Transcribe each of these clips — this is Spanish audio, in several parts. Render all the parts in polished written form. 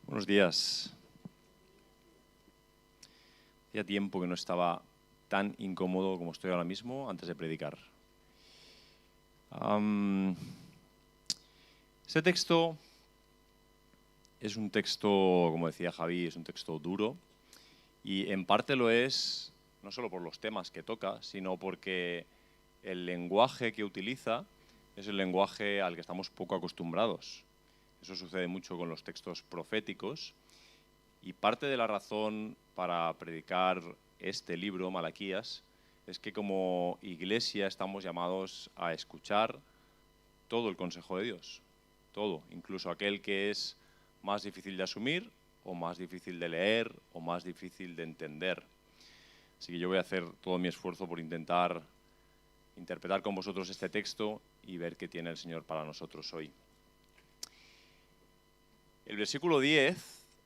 Buenos días. Hacía tiempo que no estaba tan incómodo como estoy ahora mismo antes de predicar. Este texto es un texto, como decía Javi, es un texto duro y en parte lo es no solo por los temas que toca, sino porque el lenguaje que utiliza es el lenguaje al que estamos poco acostumbrados. Eso sucede mucho con los textos proféticos y parte de la razón para predicar este libro, Malaquías, es que como iglesia estamos llamados a escuchar todo el consejo de Dios, todo, incluso aquel que es más difícil de asumir o más difícil de leer o más difícil de entender. Así que yo voy a hacer todo mi esfuerzo por intentar interpretar con vosotros este texto y ver qué tiene el Señor para nosotros hoy. El versículo 10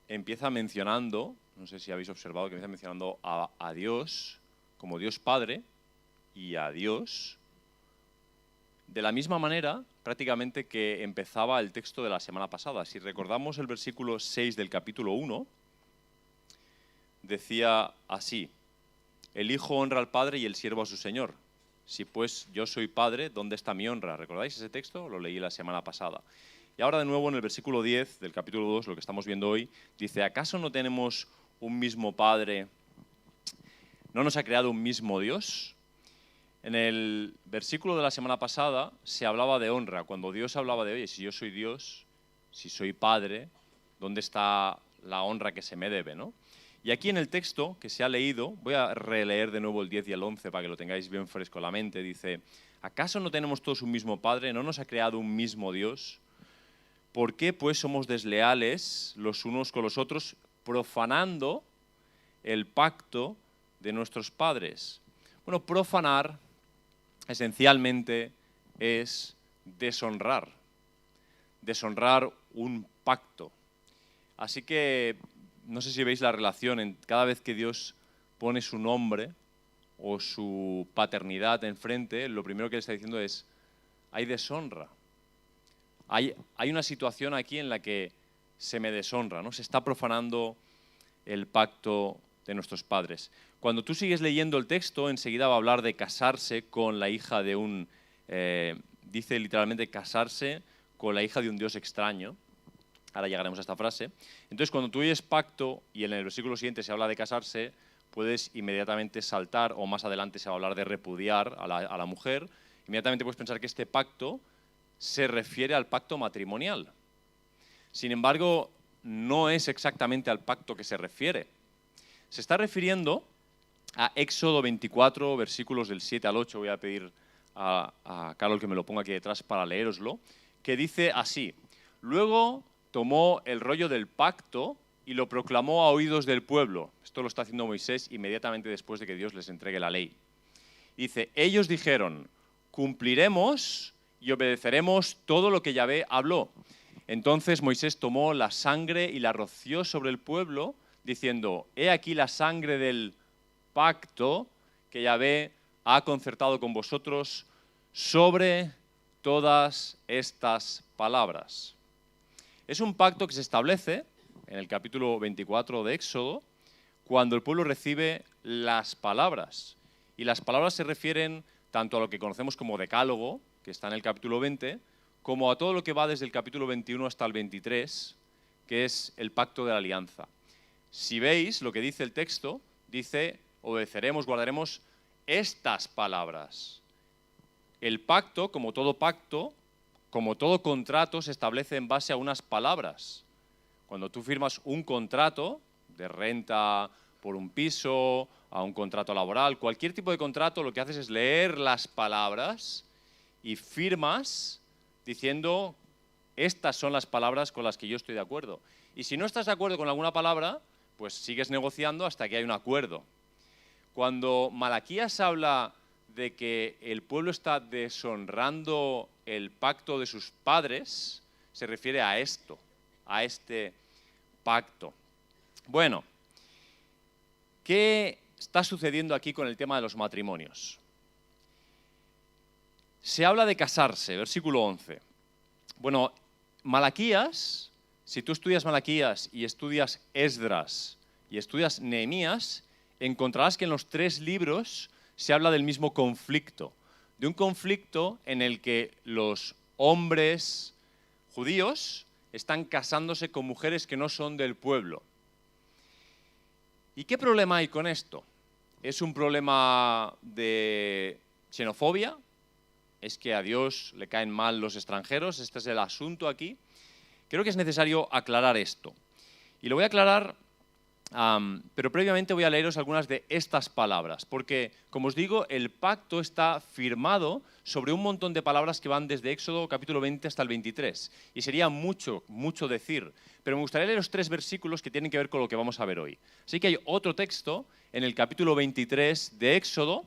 empieza mencionando, no sé si habéis observado que empieza mencionando a Dios como Dios Padre y a Dios de la misma manera prácticamente que empezaba el texto de la semana pasada. Si recordamos el versículo 6 del capítulo 1, decía así: el Hijo honra al Padre y el siervo a su Señor. Si pues yo soy Padre, ¿dónde está mi honra? ¿Recordáis ese texto? Lo leí la semana pasada. Y ahora de nuevo en el versículo 10 del capítulo 2, lo que estamos viendo hoy, dice: ¿acaso no tenemos un mismo Padre? ¿No nos ha creado un mismo Dios? En el versículo de la semana pasada se hablaba de honra, cuando Dios hablaba de, oye, si yo soy Dios, si soy Padre, ¿dónde está la honra que se me debe, ¿no? Y aquí en el texto que se ha leído, voy a releer de nuevo el 10 y el 11 para que lo tengáis bien fresco en la mente, dice: ¿acaso no tenemos todos un mismo Padre? ¿No nos ha creado un mismo Dios? ¿Por qué pues somos desleales los unos con los otros, profanando el pacto de nuestros padres? Bueno, profanar esencialmente es deshonrar un pacto. Así que no sé si veis la relación en cada vez que Dios pone su nombre o su paternidad enfrente, lo primero que le está diciendo es: hay deshonra. Hay una situación aquí en la que se me deshonra, ¿no? Se está profanando el pacto de nuestros padres. Cuando tú sigues leyendo el texto, enseguida va a hablar de casarse con la hija de un... dice literalmente casarse con la hija de un Dios extraño. Ahora llegaremos a esta frase. Entonces, cuando tú oyes pacto y en el versículo siguiente se habla de casarse, puedes inmediatamente saltar, o más adelante se va a hablar de repudiar a la mujer, inmediatamente puedes pensar que este pacto se refiere al pacto matrimonial. Sin embargo, no es exactamente al pacto que se refiere. Se está refiriendo a Éxodo 24, versículos del 7 al 8. Voy a pedir a Carol que me lo ponga aquí detrás para leéroslo, que dice así: luego tomó el rollo del pacto y lo proclamó a oídos del pueblo. Esto lo está haciendo Moisés inmediatamente después de que Dios les entregue la ley. Dice: ellos dijeron, cumpliremos y obedeceremos todo lo que Yahvé habló. Entonces Moisés tomó la sangre y la roció sobre el pueblo, diciendo: he aquí la sangre del pacto que Yahvé ha concertado con vosotros sobre todas estas palabras. Es un pacto que se establece en el capítulo 24 de Éxodo, cuando el pueblo recibe las palabras. Y las palabras se refieren tanto a lo que conocemos como decálogo, que está en el capítulo 20, como a todo lo que va desde el capítulo 21 hasta el 23, que es el pacto de la alianza. Si veis lo que dice el texto, dice: obedeceremos, guardaremos estas palabras. El pacto, como todo contrato, se establece en base a unas palabras. Cuando tú firmas un contrato de renta por un piso, a un contrato laboral, cualquier tipo de contrato, lo que haces es leer las palabras y firmas diciendo: estas son las palabras con las que yo estoy de acuerdo. Y si no estás de acuerdo con alguna palabra, pues sigues negociando hasta que hay un acuerdo. Cuando Malaquías habla de que el pueblo está deshonrando el pacto de sus padres, se refiere a esto, a este pacto. Bueno, ¿qué está sucediendo aquí con el tema de los matrimonios? Se habla de casarse, versículo 11. Bueno, Malaquías si tú estudias Malaquías y estudias Esdras y estudias Nehemías, encontrarás que en los 3 libros se habla del mismo conflicto, de un conflicto en el que los hombres judíos están casándose con mujeres que no son del pueblo. ¿Y qué problema hay con esto? ¿Es un problema de xenofobia? ¿Es que a Dios le caen mal los extranjeros? Este es el asunto aquí. Creo que es necesario aclarar esto. Y lo voy a aclarar, pero previamente voy a leeros algunas de estas palabras, porque, como os digo, el pacto está firmado sobre un montón de palabras que van desde Éxodo capítulo 20 hasta el 23. Y sería mucho, mucho decir, pero me gustaría leer los 3 versículos que tienen que ver con lo que vamos a ver hoy. Así que hay otro texto en el capítulo 23 de Éxodo.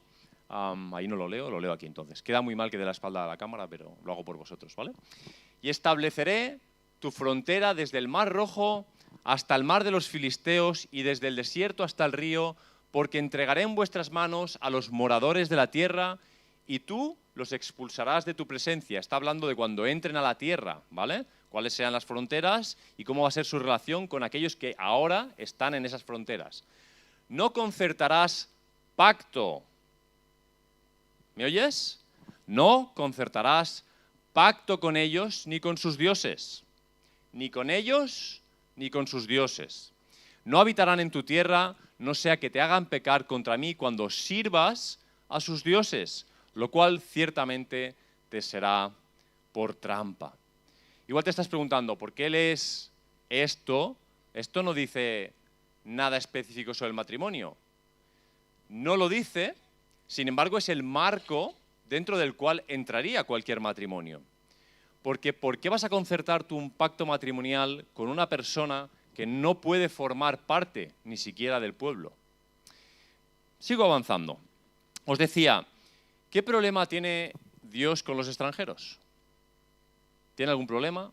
Ahí no lo leo aquí entonces. Queda muy mal que dé la espalda a la cámara, pero lo hago por vosotros, ¿vale? Y estableceré tu frontera desde el Mar Rojo hasta el mar de los filisteos y desde el desierto hasta el río, porque entregaré en vuestras manos a los moradores de la tierra y tú los expulsarás de tu presencia. Está hablando de cuando entren a la tierra, ¿vale? Cuáles sean las fronteras y cómo va a ser su relación con aquellos que ahora están en esas fronteras. No concertarás pacto. ¿Me oyes? No concertarás pacto con ellos ni con sus dioses, ni con ellos ni con sus dioses. No habitarán en tu tierra, no sea que te hagan pecar contra mí cuando sirvas a sus dioses, lo cual ciertamente te será por trampa. Igual te estás preguntando, ¿por qué lees esto? Esto no dice nada específico sobre el matrimonio. No lo dice, sin embargo es el marco dentro del cual entraría cualquier matrimonio. Porque ¿por qué vas a concertar tú un pacto matrimonial con una persona que no puede formar parte ni siquiera del pueblo? Sigo avanzando. Os decía, ¿qué problema tiene Dios con los extranjeros? ¿Tiene algún problema?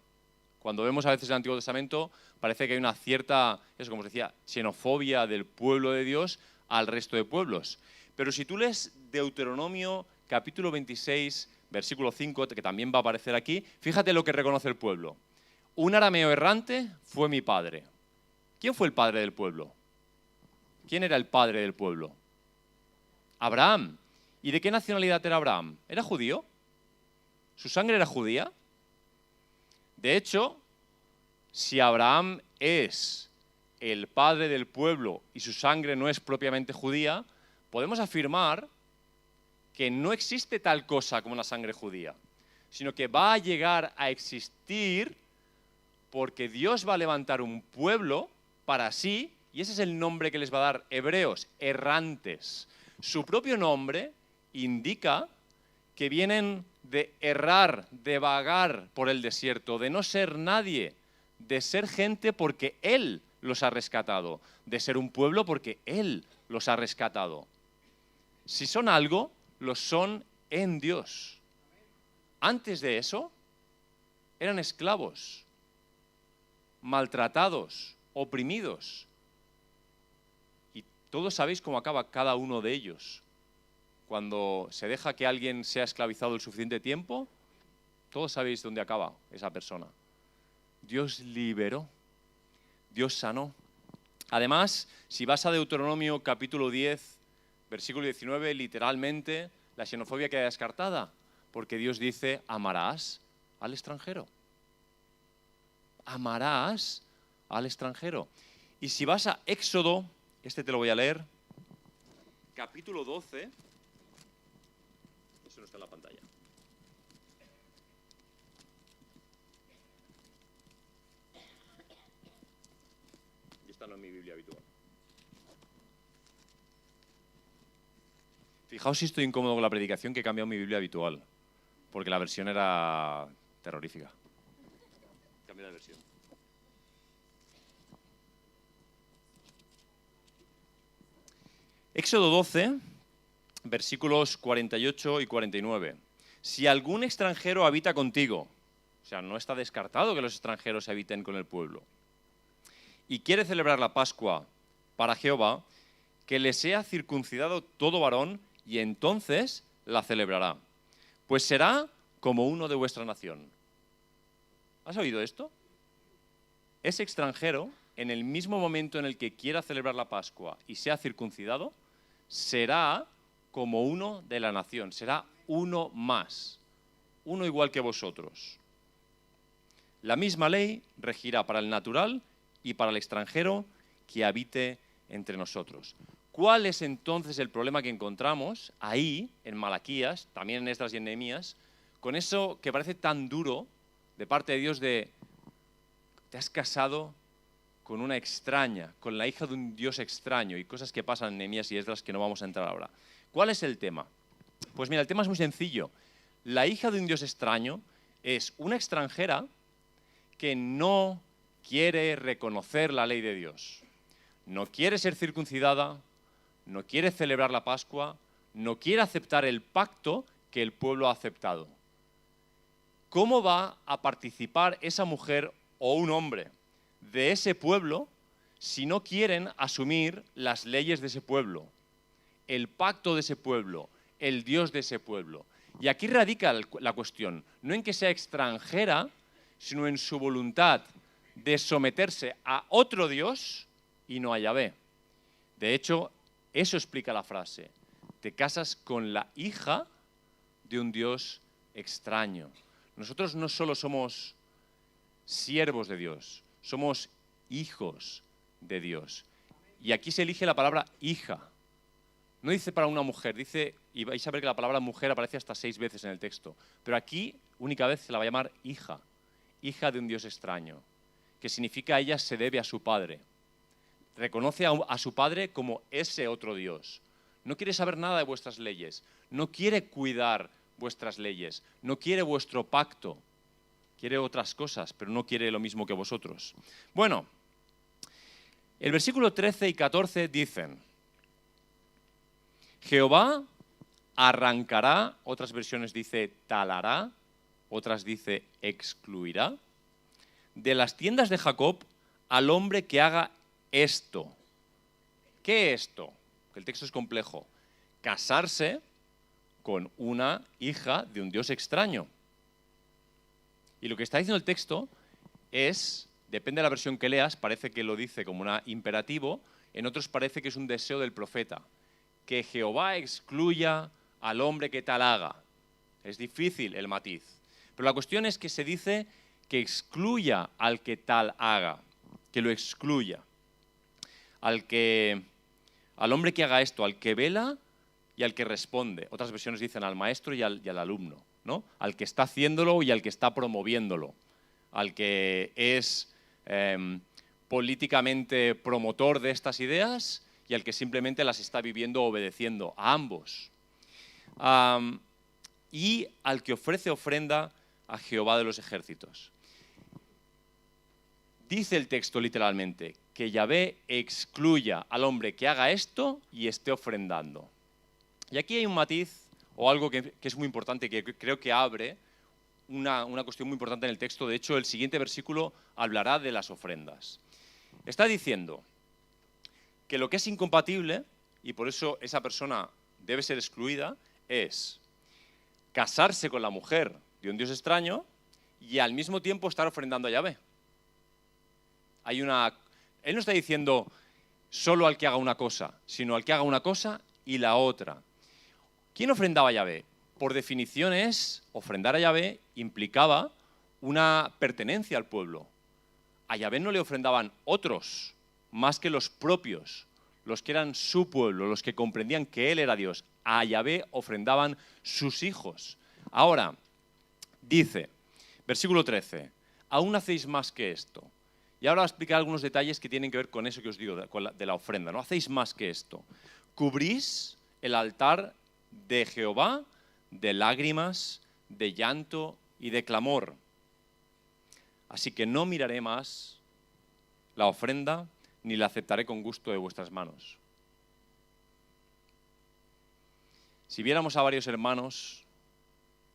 Cuando vemos a veces el Antiguo Testamento, parece que hay una cierta, como os decía, xenofobia del pueblo de Dios al resto de pueblos. Pero si tú lees Deuteronomio capítulo 26, versículo 5, que también va a aparecer aquí, fíjate lo que reconoce el pueblo. Un arameo errante fue mi padre. ¿Quién fue el padre del pueblo? ¿Quién era el padre del pueblo? Abraham. ¿Y de qué nacionalidad era Abraham? ¿Era judío? ¿Su sangre era judía? De hecho, si Abraham es el padre del pueblo y su sangre no es propiamente judía, podemos afirmar que no existe tal cosa como una sangre judía, sino que va a llegar a existir porque Dios va a levantar un pueblo para sí, y ese es el nombre que les va a dar hebreos, errantes. Su propio nombre indica que vienen de errar, de vagar por el desierto, de no ser nadie, de ser gente porque Él los ha rescatado, de ser un pueblo porque Él los ha rescatado. Si son algo, lo son en Dios. Antes de eso, eran esclavos, maltratados, oprimidos. Y todos sabéis cómo acaba cada uno de ellos. Cuando se deja que alguien sea esclavizado el suficiente tiempo, todos sabéis dónde acaba esa persona. Dios liberó, Dios sanó. Además, si vas a Deuteronomio capítulo 10, versículo 19, literalmente, la xenofobia queda descartada, porque Dios dice, amarás al extranjero. Amarás al extranjero. Y si vas a Éxodo, este te lo voy a leer, capítulo 12, eso no está en la pantalla. Y esta no es mi Biblia habitual. Fijaos si estoy incómodo con la predicación, que he cambiado mi Biblia habitual, porque la versión era terrorífica. Cambié de versión. Éxodo 12, versículos 48 y 49. Si algún extranjero habita contigo, o sea, no está descartado que los extranjeros habiten con el pueblo, y quiere celebrar la Pascua para Jehová, que le sea circuncidado todo varón, y entonces la celebrará, pues será como uno de vuestra nación. ¿Has oído esto? ese extranjero, en el mismo momento en el que quiera celebrar la Pascua y sea circuncidado, será como uno de la nación, será uno más, uno igual que vosotros. La misma ley regirá para el natural y para el extranjero que habite entre nosotros. ¿Cuál es entonces el problema que encontramos ahí, en Malaquías, también en Esdras y en Nehemías, con eso que parece tan duro de parte de Dios de te has casado con una extraña, con la hija de un Dios extraño y cosas que pasan en Nehemías y Esdras que no vamos a entrar ahora? ¿Cuál es el tema? Pues mira, el tema es muy sencillo. La hija de un Dios extraño es una extranjera que no quiere reconocer la ley de Dios. No quiere ser circuncidada, no quiere celebrar la Pascua, no quiere aceptar el pacto que el pueblo ha aceptado. ¿Cómo va a participar esa mujer o un hombre de ese pueblo si no quieren asumir las leyes de ese pueblo, el pacto de ese pueblo, el Dios de ese pueblo? Y aquí radica la cuestión, no en que sea extranjera, sino en su voluntad de someterse a otro Dios y no a Yahvé. De hecho, eso explica la frase. Te casas con la hija de un Dios extraño. Nosotros no solo somos siervos de Dios, somos hijos de Dios. Y aquí se elige la palabra hija. No dice para una mujer, dice, y vais a ver que la palabra mujer aparece hasta 6 veces en el texto, pero aquí única vez se la va a llamar hija, hija de un Dios extraño, que significa ella se debe a su padre. Reconoce a su padre como ese otro Dios. No quiere saber nada de vuestras leyes, no quiere cuidar vuestras leyes, no quiere vuestro pacto, quiere otras cosas, pero no quiere lo mismo que vosotros. Bueno, el versículo 13 y 14 dicen: Jehová arrancará, otras versiones dice talará, otras dice excluirá, de las tiendas de Jacob al hombre que haga esto. ¿Qué es esto? Que el texto es complejo. Casarse con una hija de un Dios extraño. Y lo que está diciendo el texto es, depende de la versión que leas, parece que lo dice como un imperativo, en otros parece que es un deseo del profeta. Que Jehová excluya al hombre que tal haga. Es difícil el matiz. Pero la cuestión es que se dice que excluya al que tal haga, que lo excluya. Al hombre que haga esto, al que vela y al que responde. Otras versiones dicen al maestro y al alumno, ¿no? Al que está haciéndolo y al que está promoviéndolo. Al que es políticamente promotor de estas ideas y al que simplemente las está viviendo obedeciendo, a ambos. Y al que ofrece ofrenda a Jehová de los ejércitos. Dice el texto literalmente que Yahvé excluya al hombre que haga esto y esté ofrendando. Y aquí hay un matiz o algo que es muy importante, que creo que abre una cuestión muy importante en el texto. De hecho, el siguiente versículo hablará de las ofrendas. Está diciendo que lo que es incompatible, y por eso esa persona debe ser excluida, es casarse con la mujer de un Dios extraño y al mismo tiempo estar ofrendando a Yahvé. Él no está diciendo solo al que haga una cosa, sino al que haga una cosa y la otra. ¿Quién ofrendaba a Yahvé? Por definición ofrendar a Yahvé implicaba una pertenencia al pueblo. A Yahvé no le ofrendaban otros, más que los propios, los que eran su pueblo, los que comprendían que Él era Dios. A Yahvé ofrendaban sus hijos. Ahora, dice, versículo 13, aún hacéis más que esto. Y ahora voy a explicar algunos detalles que tienen que ver con eso que os digo, de la ofrenda. No hacéis más que esto. Cubrís el altar de Jehová de lágrimas, de llanto y de clamor. Así que no miraré más la ofrenda, ni la aceptaré con gusto de vuestras manos. Si viéramos a varios hermanos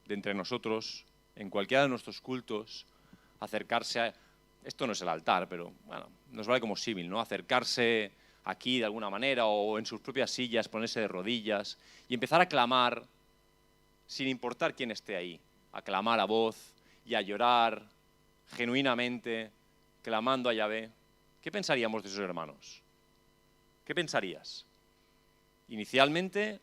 de entre nosotros, en cualquiera de nuestros cultos, acercarse a... Esto no es el altar, pero bueno, nos vale como símil, ¿no? Acercarse aquí de alguna manera o en sus propias sillas, ponerse de rodillas y empezar a clamar, sin importar quién esté ahí, a clamar a voz y a llorar genuinamente, clamando a Yahvé, ¿qué pensaríamos de esos hermanos? ¿Qué pensarías? Inicialmente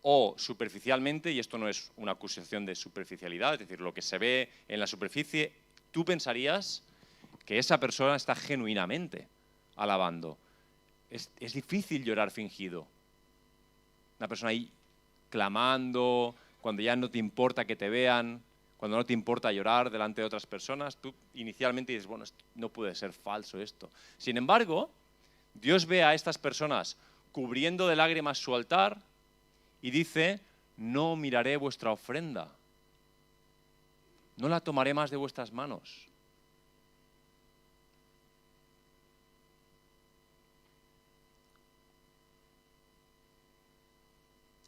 o superficialmente, y esto no es una acusación de superficialidad, es decir, lo que se ve en la superficie, tú pensarías que esa persona está genuinamente alabando. Es difícil llorar fingido. Una persona ahí clamando, cuando ya no te importa que te vean, cuando no te importa llorar delante de otras personas, tú inicialmente dices, bueno, no puede ser falso esto. Sin embargo, Dios ve a estas personas cubriendo de lágrimas su altar y dice, no miraré vuestra ofrenda, no la tomaré más de vuestras manos.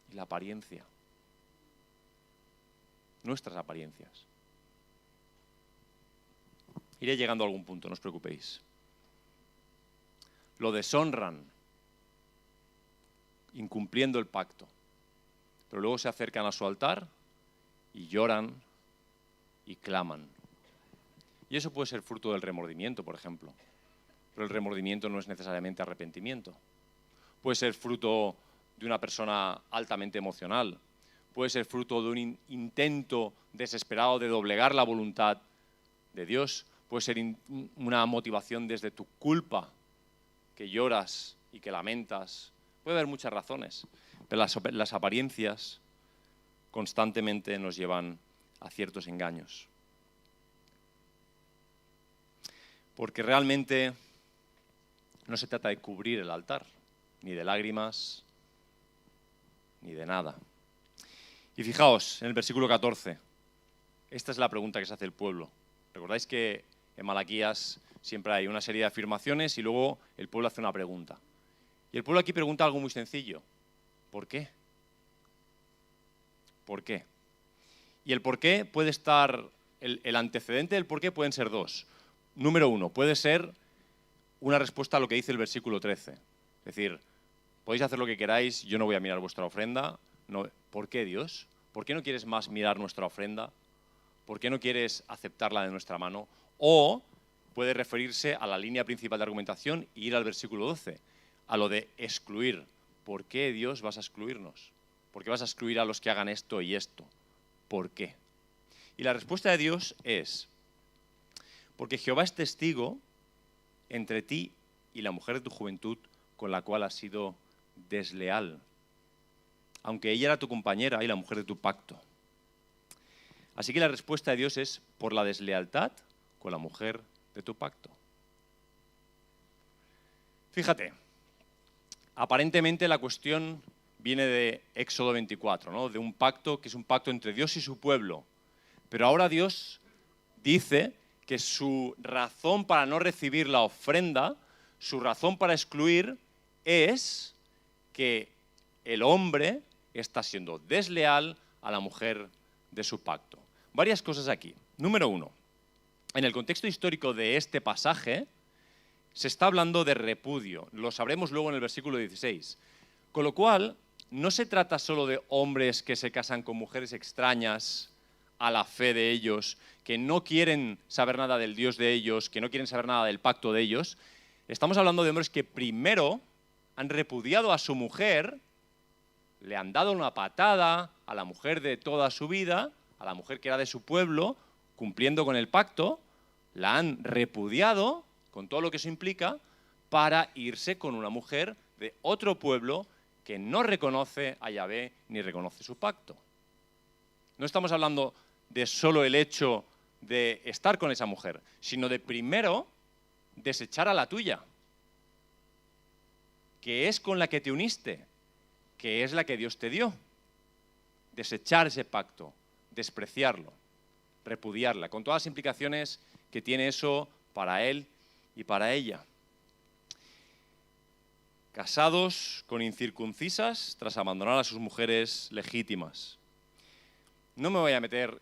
Y la apariencia, nuestras apariencias. Iré llegando a algún punto, no os preocupéis. Lo deshonran, incumpliendo el pacto. Pero luego se acercan a su altar y lloran y claman. Y eso puede ser fruto del remordimiento, por ejemplo. Pero el remordimiento no es necesariamente arrepentimiento. Puede ser fruto de una persona altamente emocional. Puede ser fruto de un intento desesperado de doblegar la voluntad de Dios. Puede ser una motivación desde tu culpa, que lloras y que lamentas. Puede haber muchas razones, pero las apariencias constantemente nos llevan a ciertos engaños. Porque realmente no se trata de cubrir el altar, ni de lágrimas, ni de nada. Y fijaos, en el versículo 14, esta es la pregunta que se hace el pueblo. ¿Recordáis que en Malaquías siempre hay una serie de afirmaciones y luego el pueblo hace una pregunta? Y el pueblo aquí pregunta algo muy sencillo. ¿Por qué? ¿Por qué? Y el por qué puede estar, el antecedente del por qué pueden ser dos. Número uno, puede ser una respuesta a lo que dice el versículo 13. Es decir, podéis hacer lo que queráis, yo no voy a mirar vuestra ofrenda. No, ¿por qué, Dios? ¿Por qué no quieres más mirar nuestra ofrenda? ¿Por qué no quieres aceptarla de nuestra mano? O puede referirse a la línea principal de argumentación e ir al versículo 12, a lo de excluir. ¿Por qué, Dios, vas a excluirnos? ¿Por qué vas a excluir a los que hagan esto y esto? ¿Por qué? Y la respuesta de Dios es, porque Jehová es testigo entre ti y la mujer de tu juventud con la cual has sido desleal, aunque ella era tu compañera y la mujer de tu pacto. Así que la respuesta de Dios es por la deslealtad con la mujer de tu pacto. Fíjate, aparentemente la cuestión viene de Éxodo 24, ¿no? De un pacto que es un pacto entre Dios y su pueblo. Pero ahora Dios dice que su razón para no recibir la ofrenda, su razón para excluir, es que el hombre está siendo desleal a la mujer de su pacto. Varias cosas aquí. Número uno, en el contexto histórico de este pasaje, se está hablando de repudio. Lo sabremos luego en el versículo 16. Con lo cual, no se trata solo de hombres que se casan con mujeres extrañas a la fe de ellos, que no quieren saber nada del Dios de ellos, que no quieren saber nada del pacto de ellos. Estamos hablando de hombres que primero han repudiado a su mujer, le han dado una patada a la mujer de toda su vida, a la mujer que era de su pueblo, cumpliendo con el pacto, la han repudiado, con todo lo que eso implica, para irse con una mujer de otro pueblo que no reconoce a Yahvé ni reconoce su pacto. No estamos hablando de solo el hecho de estar con esa mujer, sino de primero desechar a la tuya, que es con la que te uniste, que es la que Dios te dio. Desechar ese pacto, despreciarlo, repudiarla, con todas las implicaciones que tiene eso para él y para ella. Casados con incircuncisas tras abandonar a sus mujeres legítimas. No me voy a meter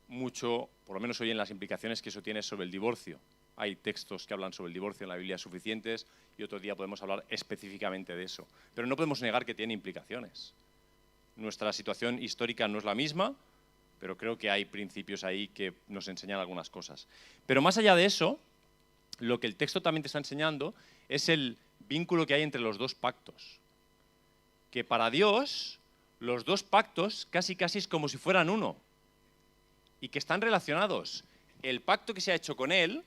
mucho, por lo menos hoy, en las implicaciones que eso tiene sobre el divorcio. Hay textos que hablan sobre el divorcio en la Biblia suficientes y otro día podemos hablar específicamente de eso. Pero no podemos negar que tiene implicaciones. Nuestra situación histórica no es la misma, pero creo que hay principios ahí que nos enseñan algunas cosas. Pero más allá de eso, lo que el texto también te está enseñando es el vínculo que hay entre los dos pactos. Que para Dios los dos pactos casi es como si fueran uno y que están relacionados. El pacto que se ha hecho con Él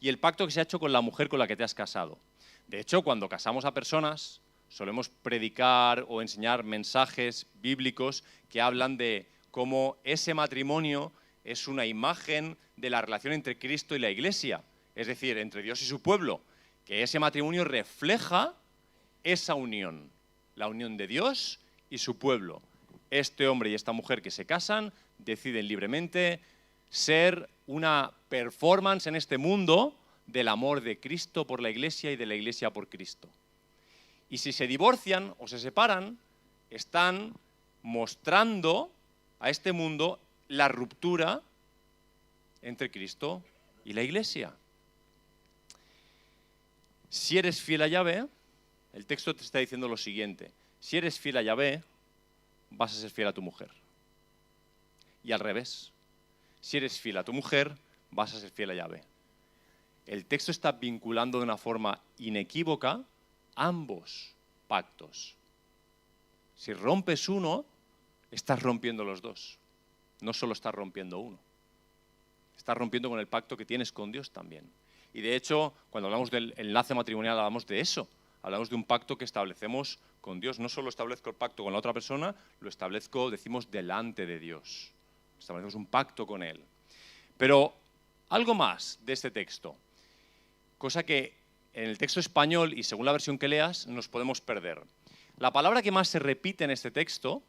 y el pacto que se ha hecho con la mujer con la que te has casado. De hecho, cuando casamos a personas, solemos predicar o enseñar mensajes bíblicos que hablan de cómo ese matrimonio es una imagen de la relación entre Cristo y la Iglesia, es decir, entre Dios y su pueblo, que ese matrimonio refleja esa unión, la unión de Dios y su pueblo. Este hombre y esta mujer que se casan deciden libremente ser una performance en este mundo del amor de Cristo por la Iglesia y de la Iglesia por Cristo. Y si se divorcian o se separan, están mostrando a este mundo la ruptura entre Cristo y la Iglesia. Si eres fiel a Yahvé, el texto te está diciendo lo siguiente: si eres fiel a Yahvé, vas a ser fiel a tu mujer. Y al revés, si eres fiel a tu mujer, vas a ser fiel a Yahvé. El texto está vinculando de una forma inequívoca ambos pactos. Si rompes uno, estás rompiendo los dos. No solo estás rompiendo uno. Estás rompiendo con el pacto que tienes con Dios también. Y de hecho, cuando hablamos del enlace matrimonial, hablamos de eso. Hablamos de un pacto que establecemos con Dios. No solo establezco el pacto con la otra persona, lo establezco, decimos, delante de Dios. Establecemos un pacto con Él. Pero algo más de este texto, cosa que en el texto español y según la versión que leas nos podemos perder. La palabra que más se repite en este texto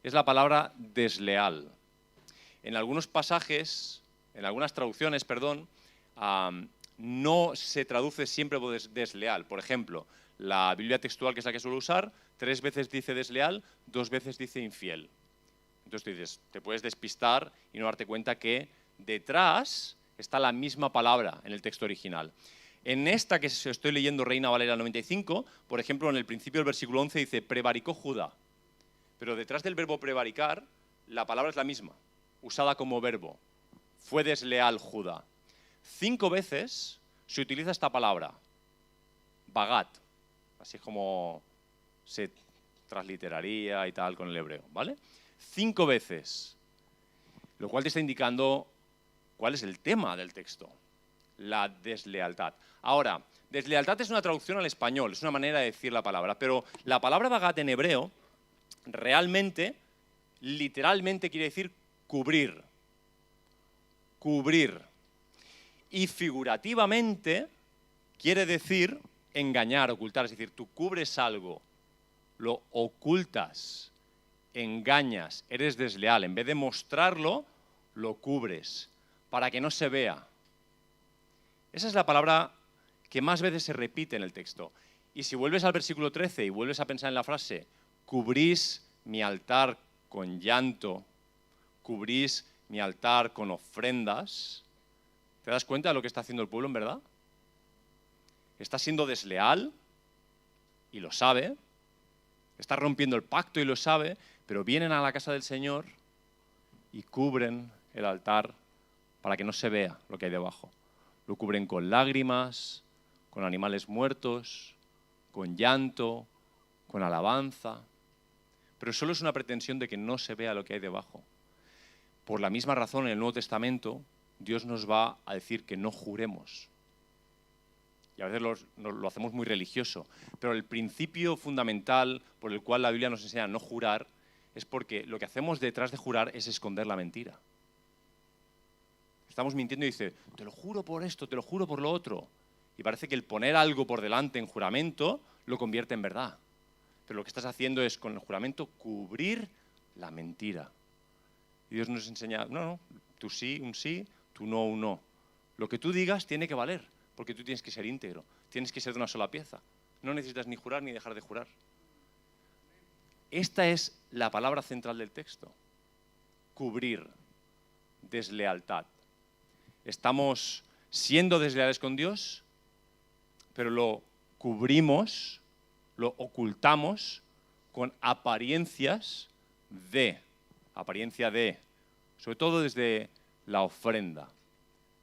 es la palabra desleal. En algunos pasajes, en algunas traducciones, no se traduce siempre por desleal. Por ejemplo, la Biblia textual, que es la que suelo usar, 3 veces dice desleal, 2 veces dice infiel. Entonces tú dices, te puedes despistar y no darte cuenta que detrás está la misma palabra en el texto original. En esta que estoy leyendo, Reina Valera 95, por ejemplo, en el principio del versículo 11 dice, prevaricó Judá. Pero detrás del verbo prevaricar, la palabra es la misma, usada como verbo. Fue desleal Judá. 5 veces se utiliza esta palabra, bagat, así es como se transliteraría y tal con el hebreo, ¿vale? 5 veces, lo cual te está indicando cuál es el tema del texto, la deslealtad. Ahora, deslealtad es una traducción al español, es una manera de decir la palabra, pero la palabra bagat en hebreo realmente, literalmente quiere decir cubrir, cubrir. Y figurativamente quiere decir engañar, ocultar, es decir, tú cubres algo, lo ocultas, engañas, eres desleal, en vez de mostrarlo, lo cubres, para que no se vea. Esa es la palabra que más veces se repite en el texto. Y si vuelves al versículo 13 y vuelves a pensar en la frase, cubrís mi altar con llanto, cubrís mi altar con ofrendas, ¿te das cuenta de lo que está haciendo el pueblo en verdad? Está siendo desleal y lo sabe, está rompiendo el pacto y lo sabe, pero vienen a la casa del Señor y cubren el altar para que no se vea lo que hay debajo. Lo cubren con lágrimas, con animales muertos, con llanto, con alabanza, pero solo es una pretensión de que no se vea lo que hay debajo. Por la misma razón, en el Nuevo Testamento, Dios nos va a decir que no juremos. Y a veces lo hacemos muy religioso. Pero el principio fundamental por el cual la Biblia nos enseña a no jurar es porque lo que hacemos detrás de jurar es esconder la mentira. Estamos mintiendo y dice, te lo juro por esto, te lo juro por lo otro. Y parece que el poner algo por delante en juramento lo convierte en verdad. Pero lo que estás haciendo es, con el juramento, cubrir la mentira. Y Dios nos enseña, no, tú sí, un sí, tú no, un no. Lo que tú digas tiene que valer, porque tú tienes que ser íntegro, tienes que ser de una sola pieza. No necesitas ni jurar ni dejar de jurar. Esta es la palabra central del texto. Cubrir, deslealtad. Estamos siendo desleales con Dios, pero lo cubrimos, lo ocultamos con apariencia de, sobre todo desde la ofrenda,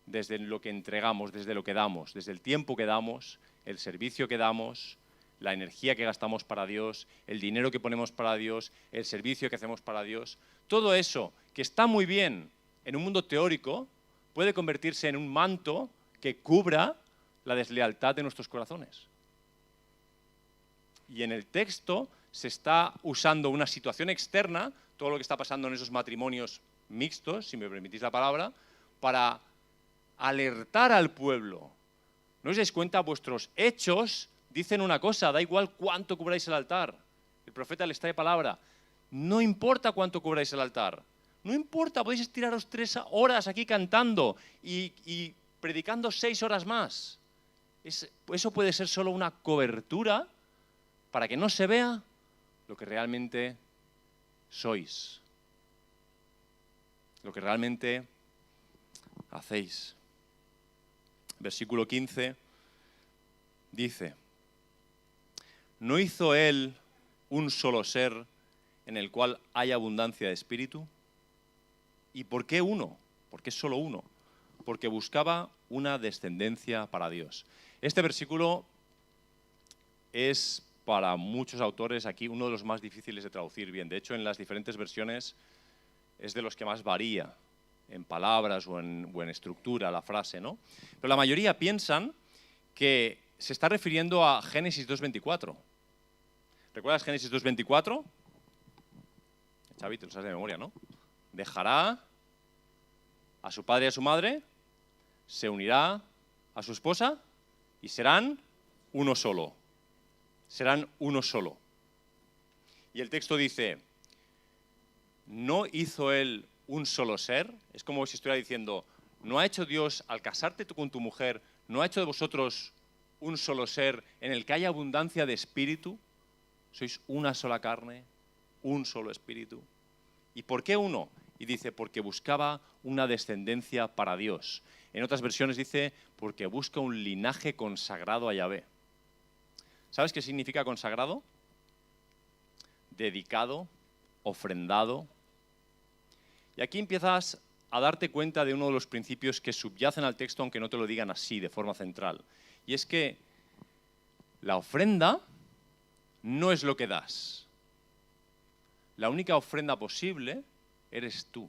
desde lo que entregamos, desde lo que damos, desde el tiempo que damos, el servicio que damos, la energía que gastamos para Dios, el dinero que ponemos para Dios, el servicio que hacemos para Dios. Todo eso, que está muy bien en un mundo teórico, puede convertirse en un manto que cubra la deslealtad de nuestros corazones. Y en el texto se está usando una situación externa, todo lo que está pasando en esos matrimonios mixtos, si me permitís la palabra, para alertar al pueblo. ¿No os dais cuenta? Vuestros hechos dicen una cosa, da igual cuánto cubráis el altar. El profeta les trae palabra. No importa cuánto cubráis el altar. No importa, podéis estiraros 3 horas aquí cantando y predicando 6 horas más. Eso puede ser solo una cobertura para que no se vea lo que realmente sois, lo que realmente hacéis. Versículo 15 dice: ¿no hizo él un solo ser en el cual hay abundancia de espíritu? ¿Y por qué uno? ¿Por qué solo uno? Porque buscaba una descendencia para Dios. Este versículo es para muchos autores aquí uno de los más difíciles de traducir bien. De hecho, en las diferentes versiones es de los que más varía en palabras o en estructura la frase, ¿no? Pero la mayoría piensan que se está refiriendo a Génesis 2.24. ¿Recuerdas Génesis 2.24? Xavi, te lo sabes de memoria, ¿no? Dejará a su padre y a su madre, se unirá a su esposa y serán uno solo. Serán uno solo. Y el texto dice: ¿no hizo él un solo ser? Es como si estuviera diciendo: ¿no ha hecho Dios, al casarte tú con tu mujer, no ha hecho de vosotros un solo ser en el que haya abundancia de espíritu? Sois una sola carne, un solo espíritu. ¿Y por qué uno? Y dice: porque buscaba una descendencia para Dios. En otras versiones dice: porque busca un linaje consagrado a Yahvé. ¿Sabes qué significa consagrado? Dedicado, ofrendado. Y aquí empiezas a darte cuenta de uno de los principios que subyacen al texto, aunque no te lo digan así, de forma central. Y es que la ofrenda no es lo que das. La única ofrenda posible eres tú.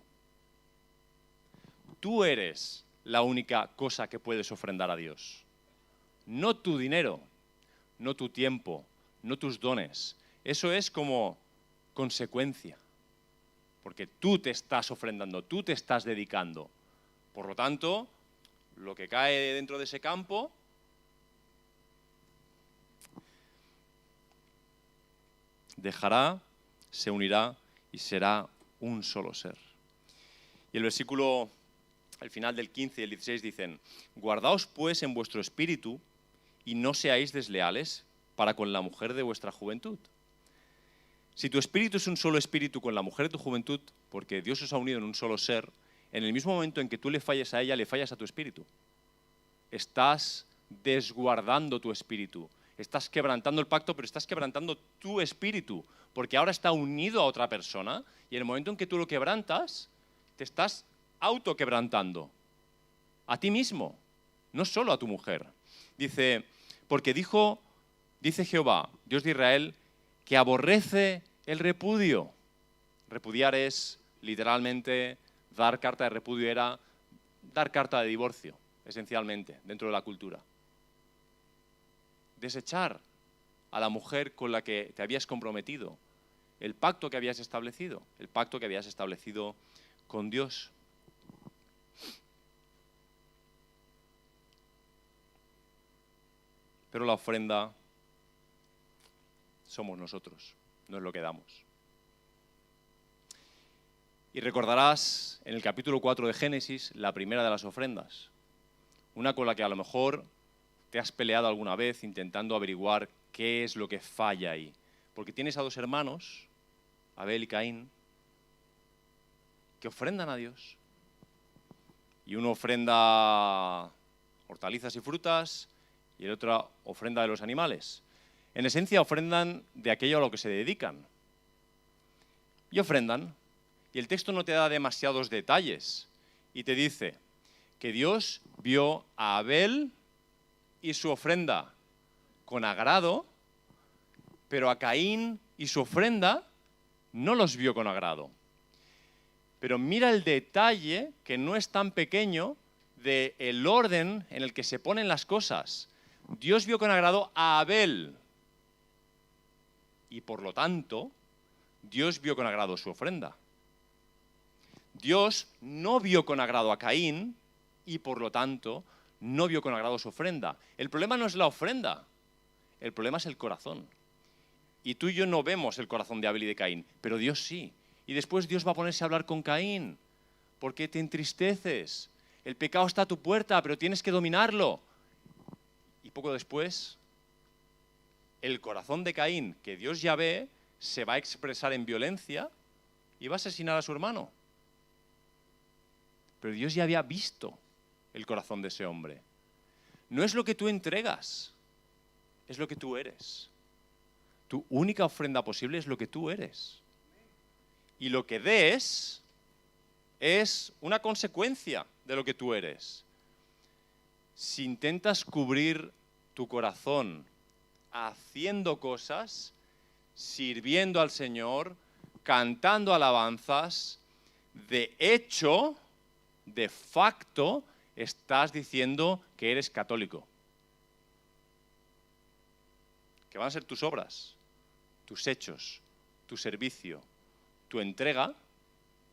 Tú eres la única cosa que puedes ofrendar a Dios. No tu dinero, no tu tiempo, no tus dones. Eso es como consecuencia. Porque tú te estás ofrendando, tú te estás dedicando. Por lo tanto, lo que cae dentro de ese campo dejará, se unirá y será un solo ser. Y el versículo, al final del 15 y el 16 dicen: guardaos pues en vuestro espíritu y no seáis desleales para con la mujer de vuestra juventud. Si tu espíritu es un solo espíritu con la mujer de tu juventud, porque Dios os ha unido en un solo ser, en el mismo momento en que tú le falles a ella, le fallas a tu espíritu. Estás desguardando tu espíritu. Estás quebrantando el pacto, pero estás quebrantando tu espíritu, porque ahora está unido a otra persona, y en el momento en que tú lo quebrantas, te estás autoquebrantando a ti mismo, no solo a tu mujer. Dice: porque dice Jehová, Dios de Israel, que aborrece el repudio. Repudiar es, literalmente, dar carta de repudio era dar carta de divorcio, esencialmente, dentro de la cultura. Desechar a la mujer con la que te habías comprometido, el pacto que habías establecido con Dios. Pero la ofrenda somos nosotros, no es lo que damos. Y recordarás en el capítulo 4 de Génesis la primera de las ofrendas, una con la que a lo mejor te has peleado alguna vez intentando averiguar qué es lo que falla ahí. Porque tienes a 2 hermanos, Abel y Caín, que ofrendan a Dios. Y uno ofrenda hortalizas y frutas y el otro ofrenda de los animales. En esencia ofrendan de aquello a lo que se dedican. Y ofrendan. Y el texto no te da demasiados detalles. Y te dice que Dios vio a Abel y su ofrenda con agrado, pero a Caín y su ofrenda no los vio con agrado. Pero mira el detalle, que no es tan pequeño, del orden en el que se ponen las cosas. Dios vio con agrado a Abel y por lo tanto Dios vio con agrado su ofrenda. Dios no vio con agrado a Caín y por lo tanto no vio con agrado su ofrenda. El problema no es la ofrenda, el problema es el corazón. Y tú y yo no vemos el corazón de Abel y de Caín, pero Dios sí. Y después Dios va a ponerse a hablar con Caín. ¿Por qué te entristeces? El pecado está a tu puerta, pero tienes que dominarlo. Y poco después, el corazón de Caín, que Dios ya ve, se va a expresar en violencia y va a asesinar a su hermano. Pero Dios ya había visto el corazón de ese hombre. No es lo que tú entregas, es lo que tú eres. Tu única ofrenda posible es lo que tú eres. Y lo que des es una consecuencia de lo que tú eres. Si intentas cubrir tu corazón haciendo cosas, sirviendo al Señor, cantando alabanzas, de hecho, de facto, estás diciendo que eres católico. Que van a ser tus obras, tus hechos, tu servicio, tu entrega,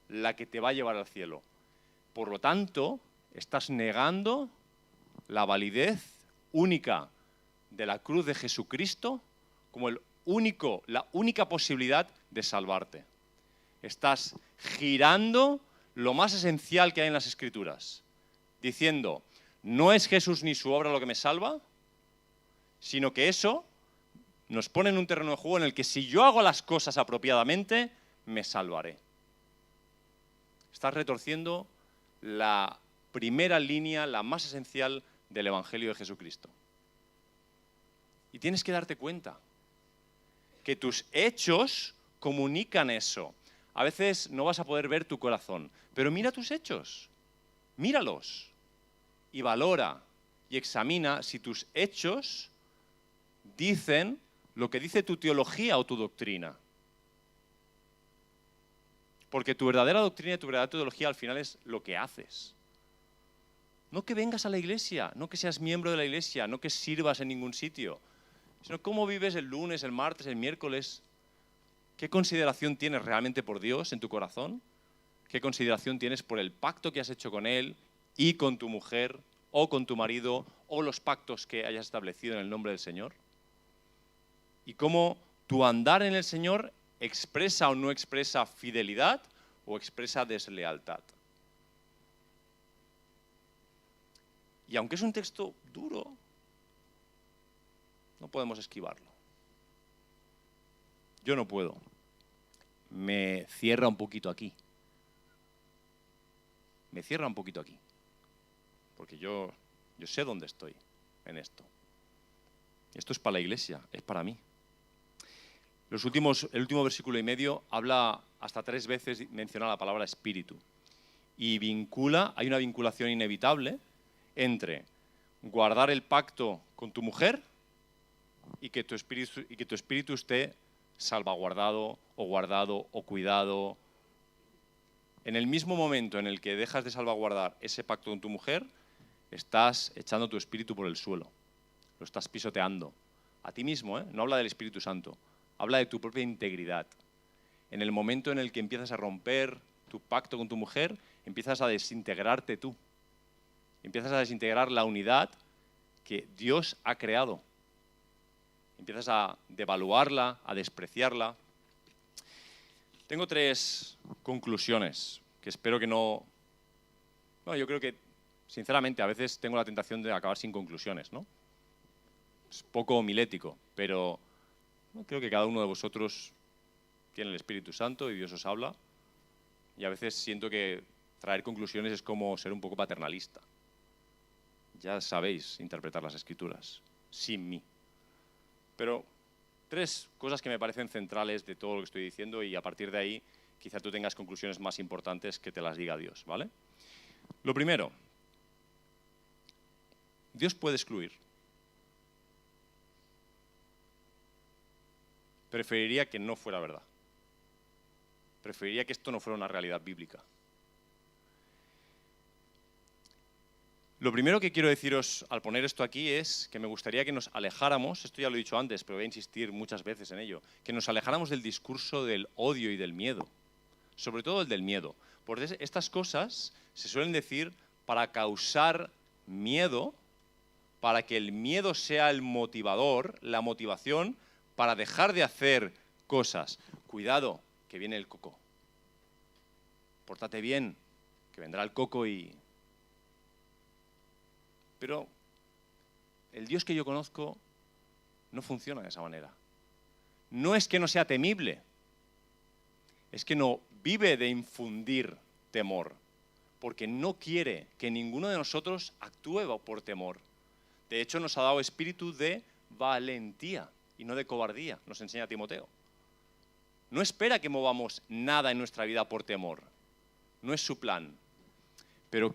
la que te va a llevar al cielo. Por lo tanto, estás negando la validez única de la cruz de Jesucristo como la única posibilidad de salvarte. Estás girando lo más esencial que hay en las Escrituras, diciendo, no es Jesús ni su obra lo que me salva, sino que eso nos pone en un terreno de juego en el que si yo hago las cosas apropiadamente, me salvaré. Estás retorciendo la primera línea, la más esencial del Evangelio de Jesucristo. Y tienes que darte cuenta que tus hechos comunican eso. A veces no vas a poder ver tu corazón, pero mira tus hechos, míralos y valora y examina si tus hechos dicen lo que dice tu teología o tu doctrina. Porque tu verdadera doctrina y tu verdadera teología al final es lo que haces. No que vengas a la iglesia, no que seas miembro de la iglesia, no que sirvas en ningún sitio, sino cómo vives el lunes, el martes, el miércoles. ¿Qué consideración tienes realmente por Dios en tu corazón? ¿Qué consideración tienes por el pacto que has hecho con Él y con tu mujer o con tu marido o los pactos que hayas establecido en el nombre del Señor? Y cómo tu andar en el Señor expresa o no expresa fidelidad o expresa deslealtad. Y aunque es un texto duro, no podemos esquivarlo. Yo no puedo. Me cierra un poquito aquí. Me cierra un poquito aquí. Porque yo sé dónde estoy en esto. Esto es para la iglesia, es para mí. El último versículo y medio habla hasta 3 veces, menciona la palabra espíritu. Y hay una vinculación inevitable entre guardar el pacto con tu mujer y que tu espíritu esté salvaguardado o guardado o cuidado. En el mismo momento en el que dejas de salvaguardar ese pacto con tu mujer, estás echando tu espíritu por el suelo. Lo estás pisoteando. A ti mismo, no habla del Espíritu Santo. Habla de tu propia integridad. En el momento en el que empiezas a romper tu pacto con tu mujer, empiezas a desintegrarte tú. Empiezas a desintegrar la unidad que Dios ha creado. Empiezas a devaluarla, a despreciarla. Tengo 3 conclusiones que espero que no... Bueno, yo creo que, sinceramente, a veces tengo la tentación de acabar sin conclusiones, ¿no? Es poco homilético, pero creo que cada uno de vosotros tiene el Espíritu Santo y Dios os habla. Y a veces siento que traer conclusiones es como ser un poco paternalista. Ya sabéis interpretar las Escrituras, sin mí. Pero 3 cosas que me parecen centrales de todo lo que estoy diciendo y a partir de ahí quizá tú tengas conclusiones más importantes que te las diga Dios, ¿vale? Lo primero, Dios puede excluir. Preferiría que no fuera verdad. Preferiría que esto no fuera una realidad bíblica. Lo primero que quiero deciros al poner esto aquí es que me gustaría que nos alejáramos, esto ya lo he dicho antes, pero voy a insistir muchas veces en ello, que nos alejáramos del discurso del odio y del miedo, sobre todo el del miedo. Porque estas cosas se suelen decir para causar miedo, para que el miedo sea el motivador, la motivación para dejar de hacer cosas. Cuidado, que viene el coco. Pórtate bien, que vendrá el coco y... Pero el Dios que yo conozco no funciona de esa manera. No es que no sea temible, es que no vive de infundir temor, porque no quiere que ninguno de nosotros actúe por temor. De hecho, nos ha dado espíritu de valentía y no de cobardía, nos enseña Timoteo. No espera que movamos nada en nuestra vida por temor, no es su plan. Pero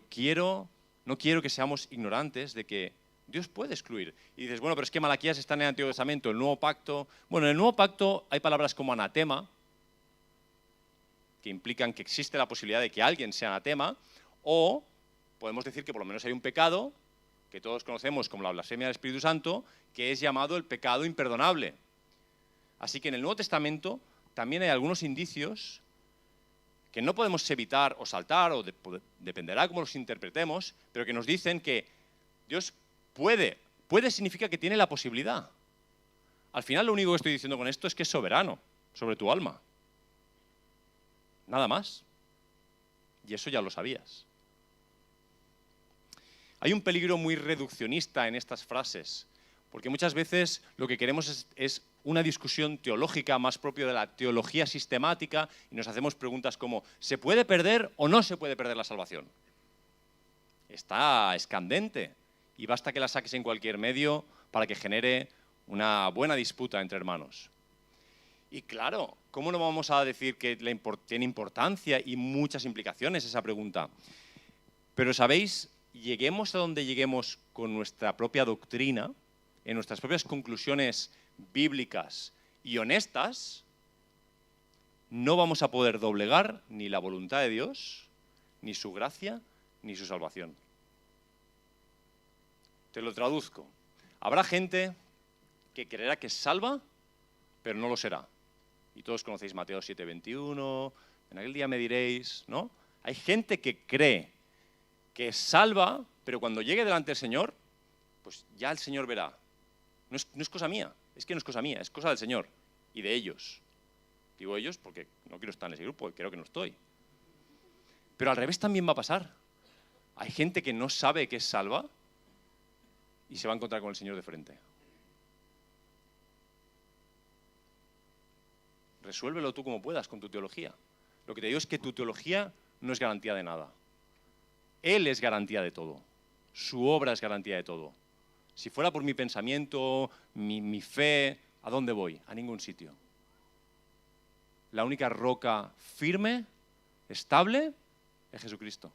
no quiero que seamos ignorantes de que Dios puede excluir. Y dices, bueno, pero es que Malaquías está en el Antiguo Testamento, el Nuevo Pacto. Bueno, en el Nuevo Pacto hay palabras como anatema, que implican que existe la posibilidad de que alguien sea anatema, o podemos decir que por lo menos hay un pecado, que todos conocemos como la blasfemia del Espíritu Santo, que es llamado el pecado imperdonable. Así que en el Nuevo Testamento también hay algunos indicios que no podemos evitar o saltar, o dependerá cómo los interpretemos, pero que nos dicen que Dios puede significa que tiene la posibilidad. Al final lo único que estoy diciendo con esto es que es soberano sobre tu alma. Nada más. Y eso ya lo sabías. Hay un peligro muy reduccionista en estas frases, porque muchas veces lo que queremos es una discusión teológica más propio de la teología sistemática y nos hacemos preguntas como ¿se puede perder o no se puede perder la salvación? Está escandente y basta que la saques en cualquier medio para que genere una buena disputa entre hermanos. Y claro, ¿cómo no vamos a decir que tiene importancia y muchas implicaciones esa pregunta? Pero sabéis, lleguemos a donde lleguemos con nuestra propia doctrina, en nuestras propias conclusiones bíblicas y honestas, no vamos a poder doblegar ni la voluntad de Dios, ni su gracia, ni su salvación. Te lo traduzco. Habrá gente que creerá que es salva, pero no lo será. Y todos conocéis Mateo 7:21, en aquel día me diréis, ¿no? Hay gente que cree que es salva, pero cuando llegue delante del Señor, pues ya el Señor verá. No es cosa mía, es que no es cosa mía, es cosa del Señor y de ellos. Digo ellos porque no quiero estar en ese grupo, creo que no estoy. Pero al revés también va a pasar. Hay gente que no sabe que es salva y se va a encontrar con el Señor de frente. Resuélvelo tú como puedas con tu teología. Lo que te digo es que tu teología no es garantía de nada. Él es garantía de todo. Su obra es garantía de todo. Si fuera por mi pensamiento, mi fe, ¿a dónde voy? A ningún sitio. La única roca firme, estable, es Jesucristo.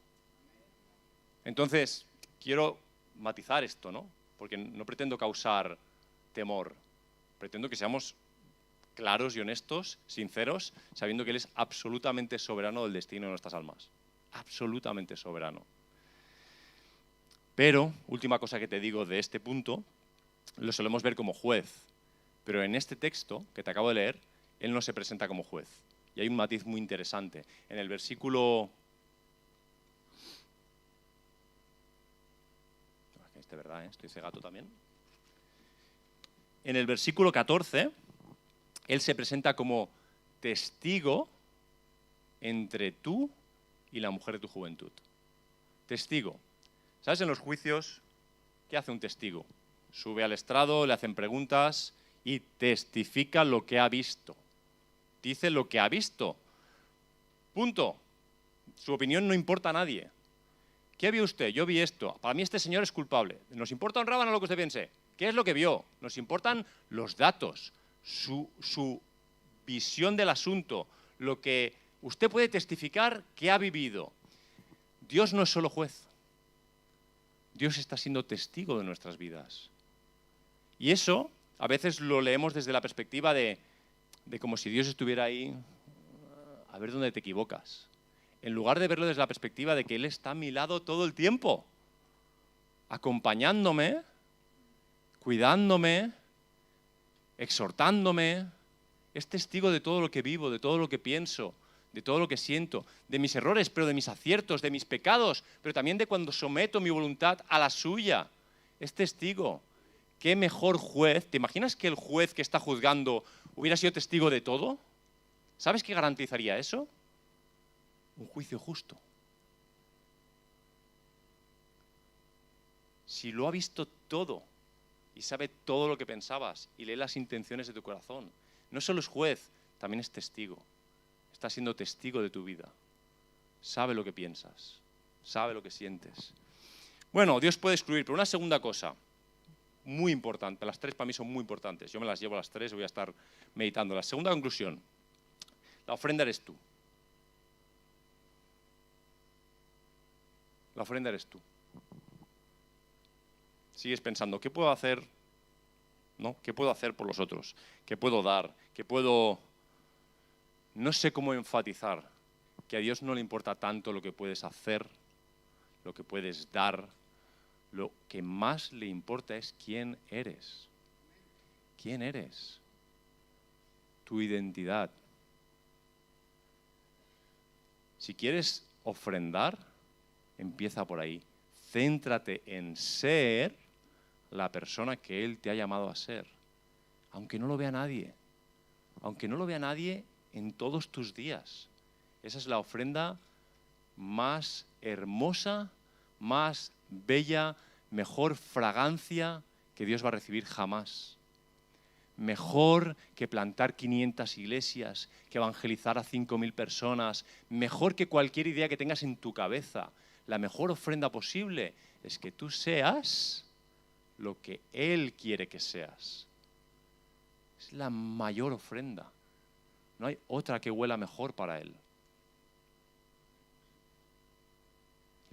Entonces, quiero matizar esto, ¿no? Porque no pretendo causar temor. Pretendo que seamos claros y honestos, sinceros, sabiendo que Él es absolutamente soberano del destino de nuestras almas. Absolutamente soberano. Pero, última cosa que te digo de este punto, lo solemos ver como juez. Pero en este texto que te acabo de leer, Él no se presenta como juez. Y hay un matiz muy interesante. En el versículo... Este, ¿verdad? Estoy cegato también. En el versículo 14, Él se presenta como testigo entre tú y la mujer de tu juventud. Testigo. ¿Sabes? En los juicios, ¿qué hace un testigo? Sube al estrado, le hacen preguntas y testifica lo que ha visto. Dice lo que ha visto. Punto. Su opinión no importa a nadie. ¿Qué vio usted? Yo vi esto. Para mí este señor es culpable. ¿Nos importa un rábano lo que usted piense? ¿Qué es lo que vio? Nos importan los datos, su visión del asunto, lo que usted puede testificar que ha vivido. Dios no es solo juez. Dios está siendo testigo de nuestras vidas. Y eso a veces lo leemos desde la perspectiva de como si Dios estuviera ahí, a ver dónde te equivocas. En lugar de verlo desde la perspectiva de que Él está a mi lado todo el tiempo, acompañándome, cuidándome, exhortándome. Es testigo de todo lo que vivo, de todo lo que pienso, de todo lo que siento, de mis errores, pero de mis aciertos, de mis pecados, pero también de cuando someto mi voluntad a la suya. Es testigo. ¿Qué mejor juez? ¿Te imaginas que el juez que está juzgando hubiera sido testigo de todo? ¿Sabes qué garantizaría eso? Un juicio justo. Si lo ha visto todo y sabe todo lo que pensabas y lee las intenciones de tu corazón, no solo es juez, también es testigo. Está siendo testigo de tu vida. Sabe lo que piensas, sabe lo que sientes. Bueno, Dios puede excluir, pero una segunda cosa muy importante, las tres para mí son muy importantes, yo me las llevo las tres y voy a estar meditando. La segunda conclusión, la ofrenda eres tú. La ofrenda eres tú. Sigues pensando, ¿qué puedo hacer? ¿No? ¿Qué puedo hacer por los otros? ¿Qué puedo dar? ¿Qué puedo...? No sé cómo enfatizar que a Dios no le importa tanto lo que puedes hacer, lo que puedes dar. Lo que más le importa es quién eres. ¿Quién eres? Tu identidad. Si quieres ofrendar, empieza por ahí. Céntrate en ser la persona que Él te ha llamado a ser. Aunque no lo vea nadie. Aunque no lo vea nadie en todos tus días. Esa es la ofrenda más hermosa, más bella, mejor fragancia que Dios va a recibir jamás. Mejor que plantar 500 iglesias, que evangelizar a 5.000 personas, mejor que cualquier idea que tengas en tu cabeza. La mejor ofrenda posible es que tú seas lo que Él quiere que seas. Es la mayor ofrenda. No hay otra que huela mejor para Él.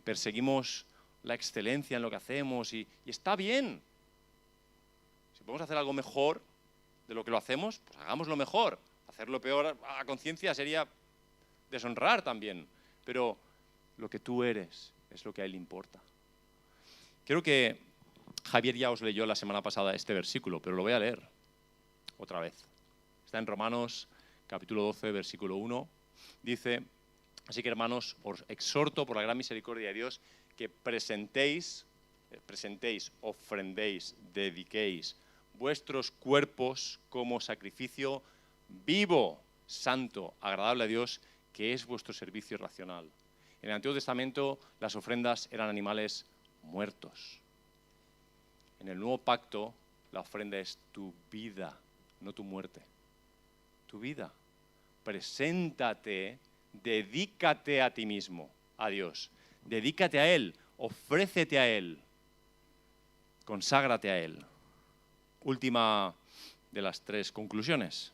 Perseguimos la excelencia en lo que hacemos y está bien. Si podemos hacer algo mejor de lo que lo hacemos, pues hagámoslo mejor. Hacerlo peor a conciencia sería deshonrar también. Pero lo que tú eres es lo que a Él importa. Creo que Javier ya os leyó la semana pasada este versículo, pero lo voy a leer otra vez. Está en Romanos capítulo 12, versículo 1. Dice: así que, hermanos, os exhorto por la gran misericordia de Dios que presentéis, ofrendéis, dediquéis vuestros cuerpos como sacrificio vivo, santo, agradable a Dios, que es vuestro servicio racional. En el Antiguo Testamento las ofrendas eran animales muertos. En el Nuevo Pacto la ofrenda es tu vida, no tu muerte. Tu vida. Preséntate, dedícate a ti mismo, a Dios. Dedícate a Él, ofrécete a Él, conságrate a Él. Última de las tres conclusiones.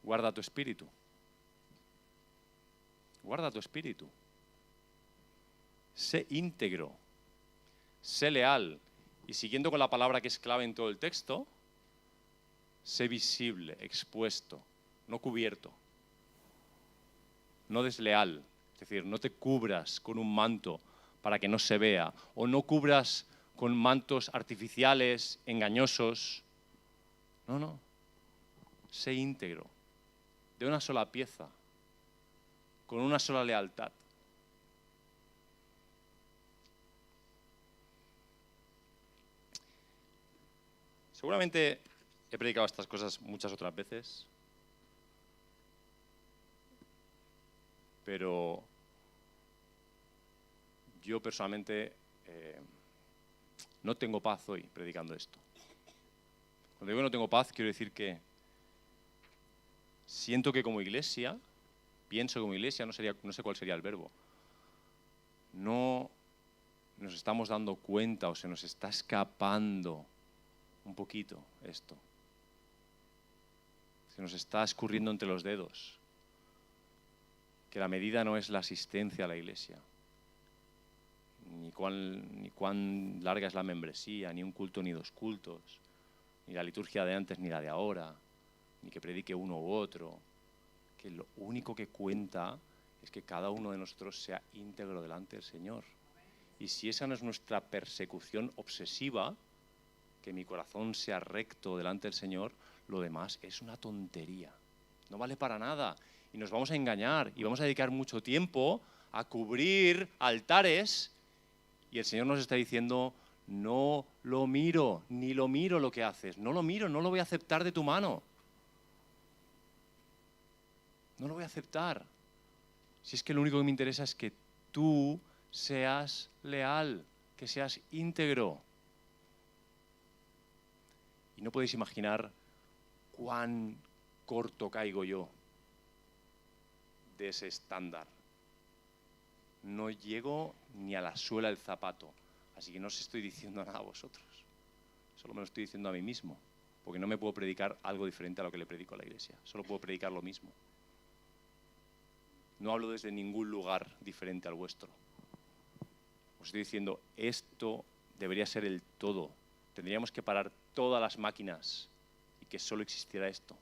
Guarda tu espíritu. Guarda tu espíritu. Sé íntegro. Sé leal. Y siguiendo con la palabra que es clave en todo el texto, sé visible, expuesto, no cubierto. No desleal. Es decir, no te cubras con un manto para que no se vea. O no cubras con mantos artificiales, engañosos. No. Sé íntegro. De una sola pieza. Con una sola lealtad. Seguramente he predicado estas cosas muchas otras veces, pero yo personalmente no tengo paz hoy predicando esto. Cuando digo que no tengo paz, quiero decir que siento que como iglesia, pienso como iglesia, no sé cuál sería el verbo, no nos estamos dando cuenta o se nos está escapando un poquito esto. Se nos está escurriendo entre los dedos. Que la medida no es la asistencia a la iglesia. ni cuán larga es la membresía, ni un culto ni dos cultos, ni la liturgia de antes ni la de ahora, ni que predique uno u otro. Que lo único que cuenta es que cada uno de nosotros sea íntegro delante del Señor. Y si esa no es nuestra persecución obsesiva, que mi corazón sea recto delante del Señor, lo demás es una tontería. No vale para nada. Y nos vamos a engañar y vamos a dedicar mucho tiempo a cubrir altares. Y el Señor nos está diciendo, no lo miro, ni lo miro lo que haces. No lo miro, no lo voy a aceptar de tu mano. No lo voy a aceptar. Si es que lo único que me interesa es que tú seas leal, que seas íntegro. Y no podéis imaginar cuán corto caigo yo de ese estándar. No llego ni a la suela del zapato, así que no os estoy diciendo nada a vosotros. Solo me lo estoy diciendo a mí mismo, porque no me puedo predicar algo diferente a lo que le predico a la iglesia. Solo puedo predicar lo mismo. No hablo desde ningún lugar diferente al vuestro. Os estoy diciendo, esto debería ser el todo. Tendríamos que parar todas las máquinas y que solo existiera esto.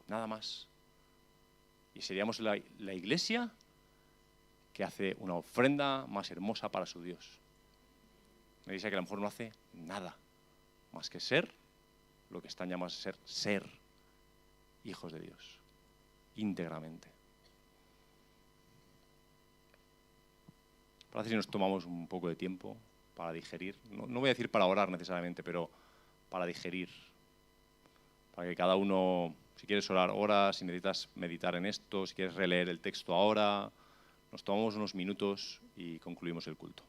Nada más. Y seríamos la iglesia que hace una ofrenda más hermosa para su Dios. Una iglesia que a lo mejor no hace nada más que ser lo que están llamados a ser hijos de Dios, íntegramente. Parece que nos tomamos un poco de tiempo para digerir. No voy a decir para orar necesariamente, pero para digerir. Para que cada uno, si quieres orar, ora, si necesitas meditar en esto, si quieres releer el texto ahora, nos tomamos unos minutos y concluimos el culto.